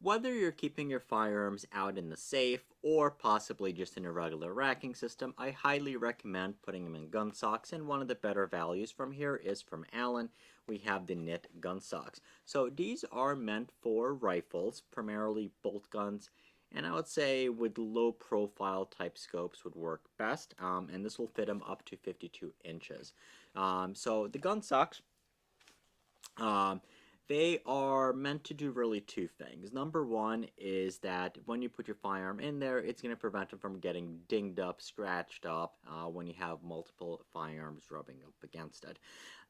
Whether you're keeping your firearms out in the safe or possibly just in a regular racking system, I highly recommend putting them in gun socks, and one of the better values from here is from Allen. We have the knit gun socks. So these are meant for rifles, primarily bolt guns, and I would say with low profile type scopes would work best, and this will fit them up to 52 inches. So the gun socks, um, they are meant to do really two things. Number one is that when you put your firearm in there, it's going to prevent it from getting dinged up, scratched up when you have multiple firearms rubbing up against it.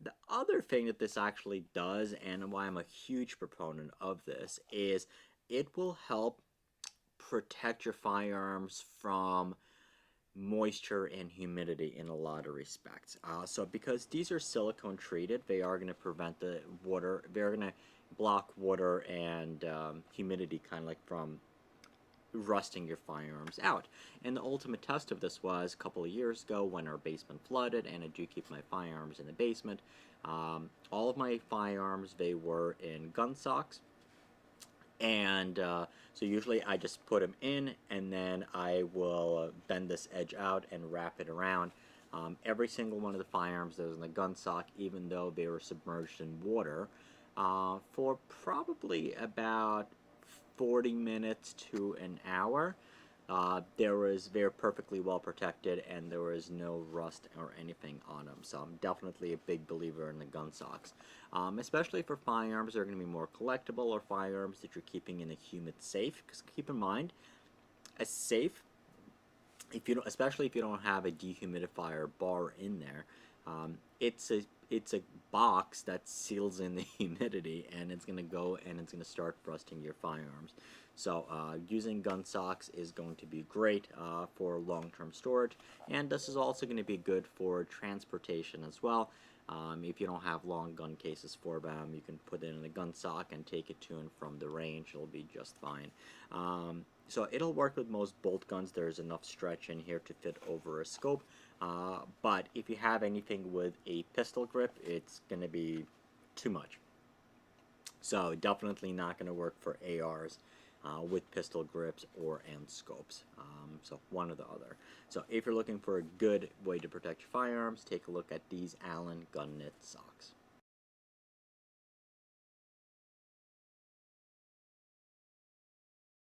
The other thing that this actually does, and why I'm a huge proponent of this, is it will help protect your firearms from moisture and humidity in a lot of respects. So because these are silicone treated, they are going to prevent the water, they're going to block water and humidity kind of like from rusting your firearms out. And the ultimate test of this was a couple of years ago when our basement flooded, and I do keep my firearms in the basement. All of my firearms, they were in gun socks, and so usually I just put them in, and then I will bend this edge out and wrap it around. Every single one of the firearms that was in the gun sock, even though they were submerged in water, for probably about 40 minutes to an hour, they're perfectly well protected, and there was no rust or anything on them. So I'm definitely a big believer in the gun socks, especially for firearms that are going to be more collectible, or firearms that you're keeping in a humid safe. Because keep in mind, a safe, if you don't, especially if you don't have a dehumidifier bar in there, it's a box that seals in the humidity, and it's going to go and it's going to start rusting your firearms. So using gun socks is going to be great for long-term storage, and this is also going to be good for transportation as well. If you don't have long gun cases for them, you can put it in a gun sock and take it to and from the range. It'll be just fine. So it'll work with most bolt guns. There's enough stretch in here to fit over a scope. But if you have anything with a pistol grip, it's going to be too much. So definitely not going to work for ARs with pistol grips or and scopes. So one or the other. So if you're looking for a good way to protect your firearms, take a look at these Allen gun knit socks.